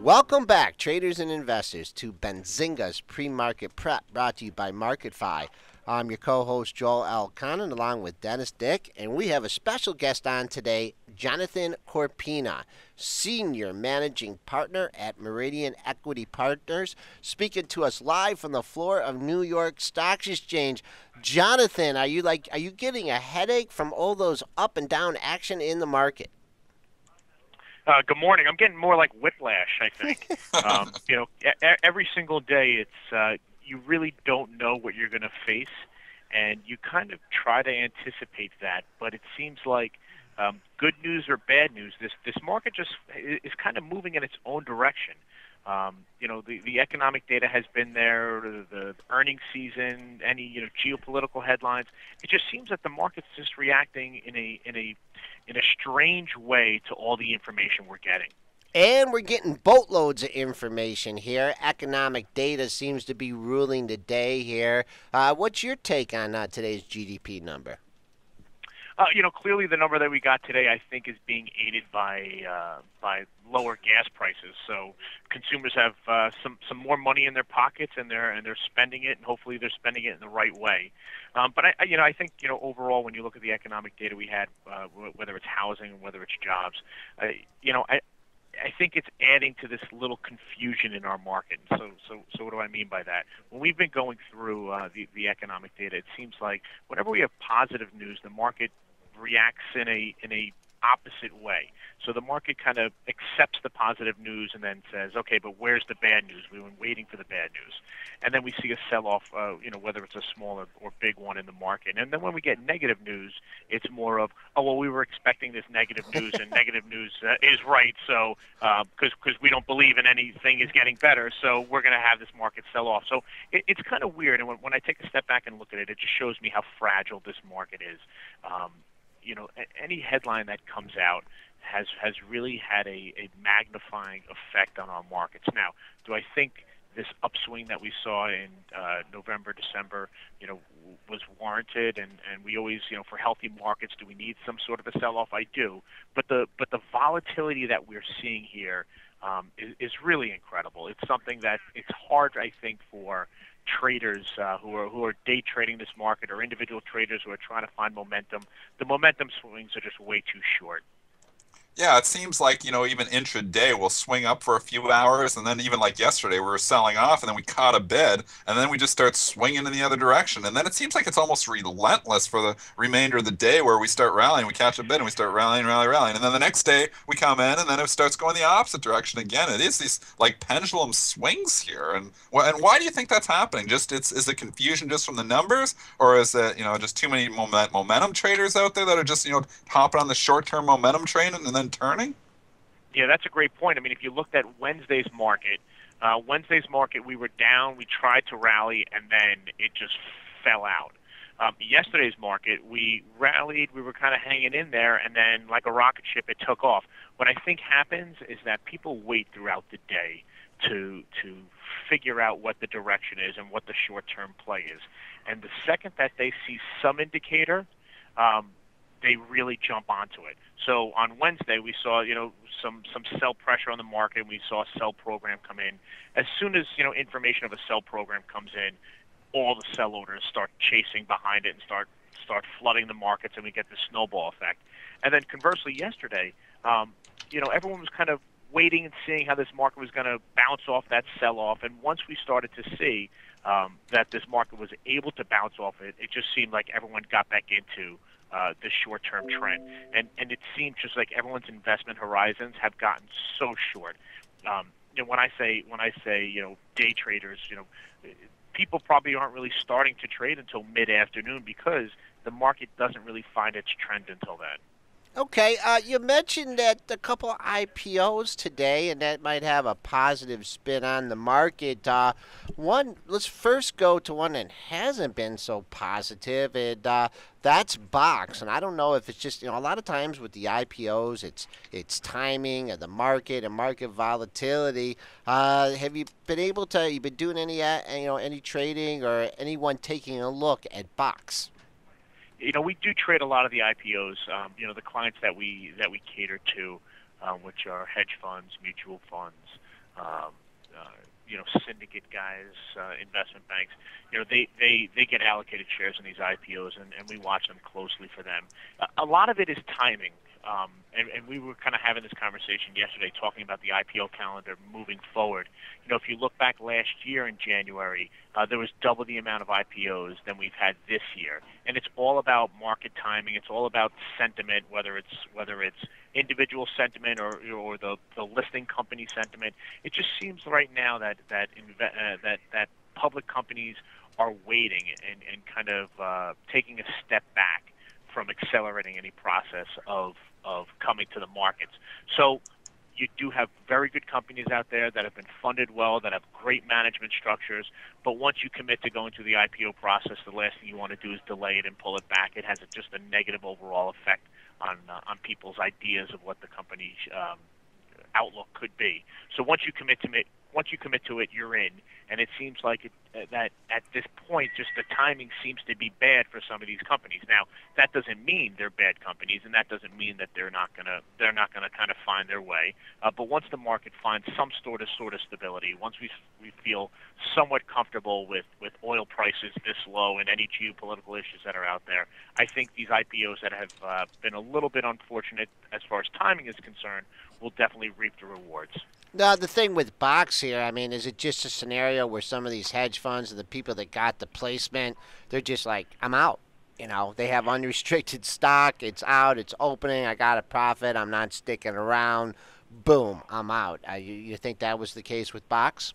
Welcome back, traders and investors, to Benzinga's pre-market prep, brought to you by MarketFi. I'm your co-host, Joel L. Connon, along with Dennis Dick, and we have a special guest on today, Jonathan Corpina, Senior Managing Partner at Meridian Equity Partners, speaking to us live from the floor of New York Stock Exchange. Jonathan, are you getting a headache from all those up and down action in the market? Good morning. I'm getting more like Whiplash, I think. Every single day, it's you really don't know what you're going to face, and you kind of try to anticipate that. But it seems like good news or bad news, this market just is kind of moving in its own direction. The economic data has been there, the earnings season, any geopolitical headlines. It just seems that the market's just reacting in a strange way to all the information we're getting. And we're getting boatloads of information here. Economic data seems to be ruling the day here. What's your take on today's GDP number? Clearly the number that we got today, I think, is being aided by lower gas prices. So consumers have some more money in their pockets, and they're spending it, and hopefully they're spending it in the right way. But I think overall, when you look at the economic data we had, whether it's housing or whether it's jobs, I think it's adding to this little confusion in our market. So what do I mean by that? When we've been going through the economic data, it seems like whenever we have positive news, the market reacts in a opposite way. So the market kind of accepts the positive news and then says, okay, but where's the bad news? We've been waiting for the bad news. And then we see a sell-off, whether it's a small or big one in the market. And then when we get negative news, it's more of, oh, well, we were expecting this negative news, and negative news is right. So because we don't believe in anything is getting better, so we're going to have this market sell off. So it's kind of weird. And when I take a step back and look at it, it just shows me how fragile this market is. Any headline that comes out has really had a magnifying effect on our markets. Now, do I think this upswing that we saw in November, December, was warranted? And we always, for healthy markets, do we need some sort of a sell-off? I do. But the volatility that we're seeing here is really incredible. It's something that it's hard, I think, for traders who are day trading this market, or individual traders who are trying to find momentum. The momentum swings are just way too short. Yeah, it seems like, even intraday we'll swing up for a few hours, and then even like yesterday we were selling off, and then we caught a bid, and then we just start swinging in the other direction. And then it seems like it's almost relentless for the remainder of the day, where we start rallying, we catch a bid, and we start rallying. And then the next day we come in, and then it starts going the opposite direction again. It is these like pendulum swings here. And why do you think that's happening? Is it confusion just from the numbers, or is it, just too many momentum traders out there that are just, hopping on the short-term momentum train and then turning? Yeah, that's a great point. I mean, if you looked at Wednesday's market, we were down, we tried to rally, and then it just fell out. Yesterday's market, we rallied, we were kind of hanging in there, and then like a rocket ship, it took off. What I think happens is that people wait throughout the day to figure out what the direction is and what the short-term play is. And the second that they see some indicator, they really jump onto it. So on Wednesday, we saw, some sell pressure on the market, and we saw a sell program come in. As soon as, information of a sell program comes in, all the sell orders start chasing behind it and start flooding the markets, and we get the snowball effect. And then conversely, yesterday, everyone was kind of waiting and seeing how this market was going to bounce off that sell-off. And once we started to see that this market was able to bounce off it, it just seemed like everyone got back into the short-term trend, and it seems just like everyone's investment horizons have gotten so short. When I say day traders, people probably aren't really starting to trade until mid-afternoon, because the market doesn't really find its trend until then. Okay, you mentioned that a couple of IPOs today, and that might have a positive spin on the market. Let's first go to one that hasn't been so positive, and that's Box. And I don't know if it's just, a lot of times with the IPOs, it's timing of the market and market volatility. Have you been doing any trading, or anyone taking a look at Box? We do trade a lot of the IPOs. The clients that we cater to, which are hedge funds, mutual funds, um, syndicate guys, investment banks, they get allocated shares in these IPOs, and we watch them closely for them. A lot of it is timing. And we were kind of having this conversation yesterday talking about the IPO calendar moving forward. If you look back last year in January, there was double the amount of IPOs than we've had this year. And it's all about market timing. It's all about sentiment, whether it's individual sentiment or the listing company sentiment. It just seems right now that public companies are waiting and kind of taking a step back from accelerating any process of coming to the markets. So you do have very good companies out there that have been funded well, that have great management structures, but once you commit to going through the IPO process, the last thing you want to do is delay it and pull it back. It has just a negative overall effect on people's ideas of what the company's outlook could be. So once you commit to it, you're in. And it seems like that at this point, just the timing seems to be bad for some of these companies. Now, that doesn't mean they're bad companies, and that doesn't mean that they're not gonna kind of find their way. But once the market finds some sort of stability, once we feel somewhat comfortable with oil prices this low and any geopolitical issues that are out there, I think these IPOs that have been a little bit unfortunate as far as timing is concerned will definitely reap the rewards. Now, the thing with Box here, I mean, is it just a scenario where some of these hedge funds and the people that got the placement, they're just like, I'm out. They have unrestricted stock. It's out. It's opening. I got a profit. I'm not sticking around. Boom, I'm out. You think that was the case with Box?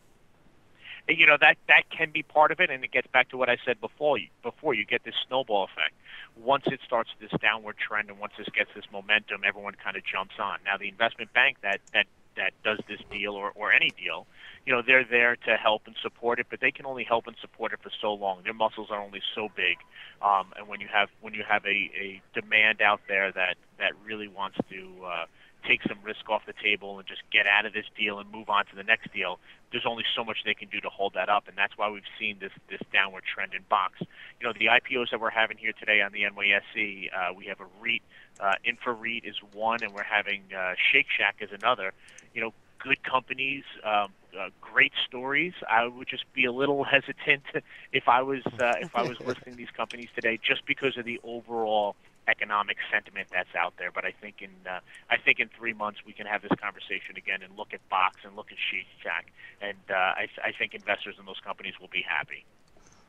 That can be part of it, and it gets back to what I said before. You get this snowball effect. Once it starts this downward trend, and once this gets this momentum, everyone kind of jumps on. Now, the investment bank that does this deal or any deal, they're there to help and support it, but they can only help and support it for so long. Their muscles are only so big, and when you have a demand out there that really wants to take some risk off the table and just get out of this deal and move on to the next deal, there's only so much they can do to hold that up, and that's why we've seen this downward trend in Box. The IPOs that we're having here today on the NYSE, we have a REIT, Infra REIT is one, and we're having Shake Shack is another. Good companies, great stories. I would just be a little hesitant if I was listing these companies today, just because of the overall economic sentiment that's out there. But I think in 3 months we can have this conversation again and look at Box and look at Shake Shack, and I think investors in those companies will be happy.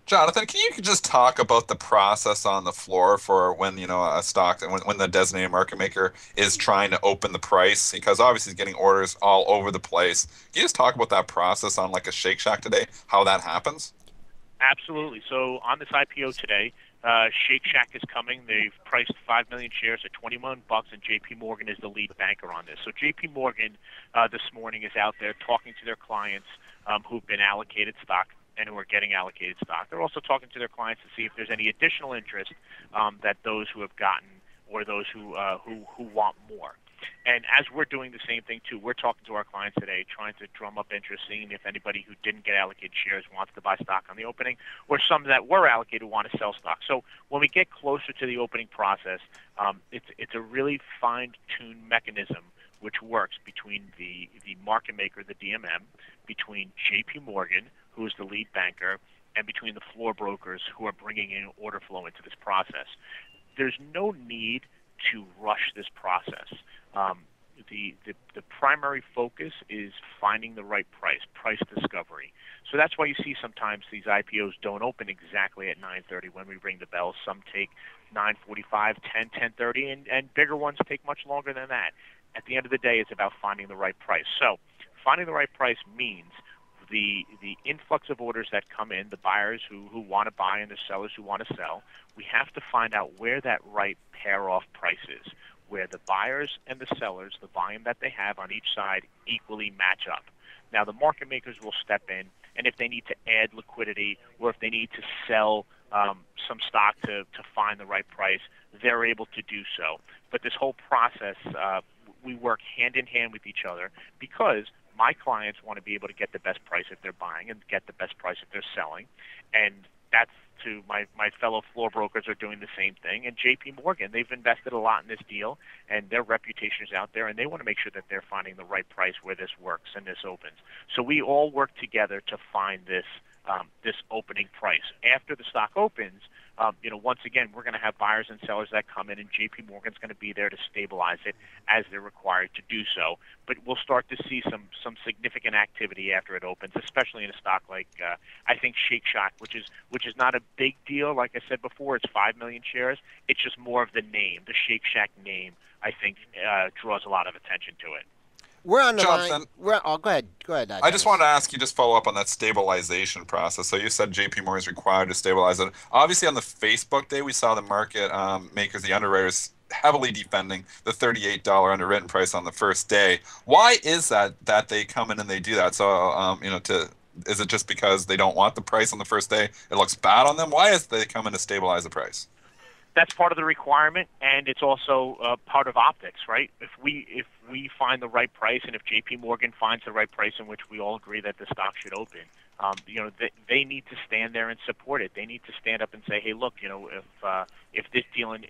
Jonathan, can you just talk about the process on the floor for when a stock, when the designated market maker is trying to open the price, because obviously he's getting orders all over the place. Can you just talk about that process on like a Shake Shack today, how that happens? Absolutely. So on this IPO today, Shake Shack is coming. They've priced 5 million shares at $21, and J.P. Morgan is the lead banker on this. So J.P. Morgan this morning is out there talking to their clients who've been allocated stock and who are getting allocated stock. They're also talking to their clients to see if there's any additional interest that those who have gotten or those who want more. And as we're doing the same thing too, we're talking to our clients today, trying to drum up interest, seeing if anybody who didn't get allocated shares wants to buy stock on the opening, or some that were allocated want to sell stock. So when we get closer to the opening process, it's a really fine-tuned mechanism which works between the market maker, the DMM, between J.P. Morgan, who is the lead banker, and between the floor brokers who are bringing in order flow into this process. There's no need to rush this process. The primary focus is finding the right price discovery. So that's why you see sometimes these IPOs don't open exactly at 9:30 when we ring the bell. Some take 9:45, 10, 10:30, and bigger ones take much longer than that. At the end of the day, it's about finding the right price. So finding the right price means the influx of orders that come in, the buyers who want to buy and the sellers who want to sell. We have to find out where that right pair-off price is, where the buyers and the sellers, the volume that they have on each side, equally match up. Now, the market makers will step in, and if they need to add liquidity or if they need to sell some stock to find the right price, they're able to do so. But this whole process, we work hand in hand with each other, because my clients want to be able to get the best price if they're buying and get the best price if they're selling. And that's to my fellow floor brokers are doing the same thing. And J.P. Morgan, they've invested a lot in this deal, and their reputation is out there, and they want to make sure that they're finding the right price where this works and this opens. So we all work together to find this this opening price. After the stock opens, once again, we're going to have buyers and sellers that come in, and J.P. Morgan's going to be there to stabilize it as they're required to do so. But we'll start to see some significant activity after it opens, especially in a stock like I think Shake Shack, which is not a big deal. Like I said before, it's 5 million shares. It's just more of the name, the Shake Shack name. I think draws a lot of attention to it. We're on the Jonathan, line. Go ahead. Go ahead. I just wanted to ask you, just follow up on that stabilization process. So you said JP Morgan is required to stabilize it. Obviously, on the Facebook day, we saw the market makers, the underwriters, heavily defending the $38 underwritten price on the first day. Why is that they come in and they do that? So, is it just because they don't want the price on the first day? It looks bad on them? Why is they come in to stabilize the price? That's part of the requirement, and it's also part of optics, right? If we find the right price, and if J.P. Morgan finds the right price in which we all agree that the stock should open, they need to stand there and support it. They need to stand up and say, hey, look, if this deal in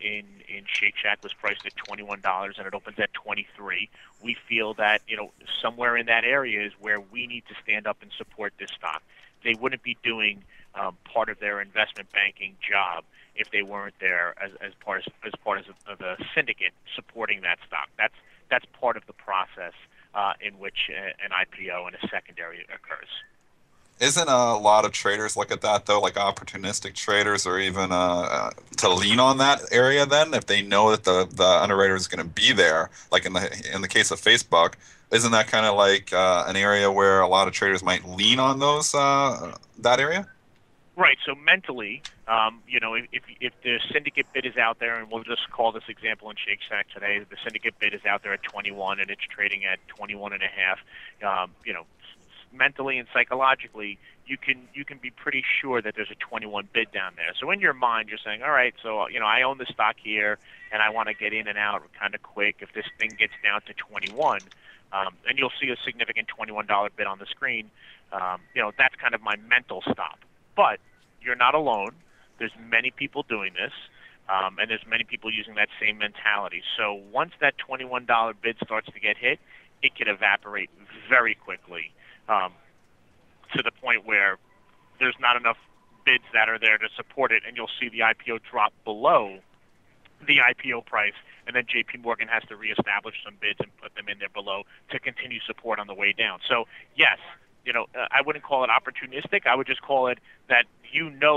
Shake Shack was priced at $21 and it opens at 23, we feel that somewhere in that area is where we need to stand up and support this stock. They wouldn't be doing part of their investment banking job if they weren't there as part of the syndicate supporting that stock. That's part of the process in which an IPO and a secondary occurs. Isn't a lot of traders look at that, though, like opportunistic traders, or even to lean on that area then, if they know that the underwriter is going to be there, like in the case of Facebook? Isn't that kind of like an area where a lot of traders might lean on those that area? Right. So mentally, if the syndicate bid is out there, and we'll just call this example in Shake Shack today, the syndicate bid is out there at 21 and it's trading at 21 and a half. Mentally and psychologically, you can be pretty sure that there's a 21 bid down there. So in your mind, you're saying, all right, so I own the stock here, and I want to get in and out kind of quick. If this thing gets down to 21, and you'll see a significant $21 bid on the screen, that's kind of my mental stop. But you're not alone. There's many people doing this, and there's many people using that same mentality. So once that $21 bid starts to get hit, it can evaporate very quickly to the point where there's not enough bids that are there to support it, and you'll see the IPO drop below the IPO price, and then J.P. Morgan has to reestablish some bids and put them in there below to continue support on the way down. So, yes, I wouldn't call it opportunistic. I would just call it that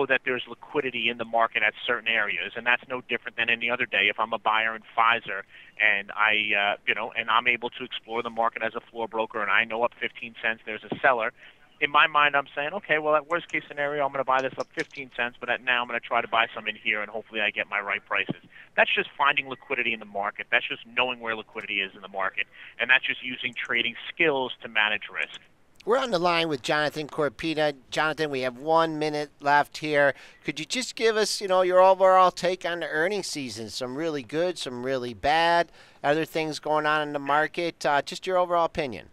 that there's liquidity in the market at certain areas, and that's no different than any other day. If I'm a buyer in Pfizer and and I'm able to explore the market as a floor broker, and I know up 15 cents there's a seller, in my mind I'm saying, okay, well, at worst case scenario, I'm going to buy this up 15 cents, but now I'm going to try to buy some in here, and hopefully I get my right prices. That's just finding liquidity in the market. That's just knowing where liquidity is in the market, and that's just using trading skills to manage risk. We're on the line with Jonathan Corpina. Jonathan, we have 1 minute left here. Could you just give us, your overall take on the earnings season? Some really good, some really bad, other things going on in the market. Just your overall opinion.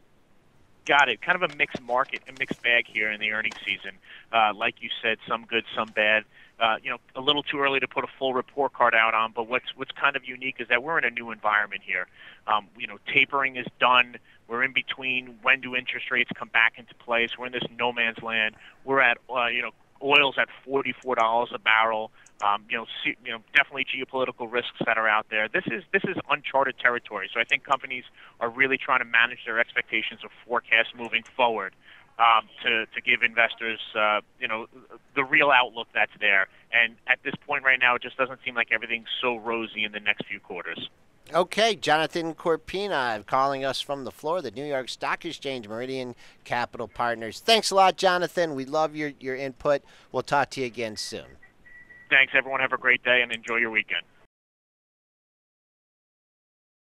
Got it. Kind of a mixed market, a mixed bag here in the earnings season. Like you said, some good, some bad. A little too early to put a full report card out on, but what's kind of unique is that we're in a new environment here. Tapering is done. We're in between. When do interest rates come back into place? We're in this no man's land. We're at, oil's at $44 a barrel. Definitely geopolitical risks that are out there. This is uncharted territory. So I think companies are really trying to manage their expectations of forecasts moving forward to give investors, the real outlook that's there. And at this point right now, it just doesn't seem like everything's so rosy in the next few quarters. Okay, Jonathan Corpina calling us from the floor of the New York Stock Exchange, Meridian Capital Partners. Thanks a lot, Jonathan. We love your input. We'll talk to you again soon. Thanks, everyone. Have a great day and enjoy your weekend.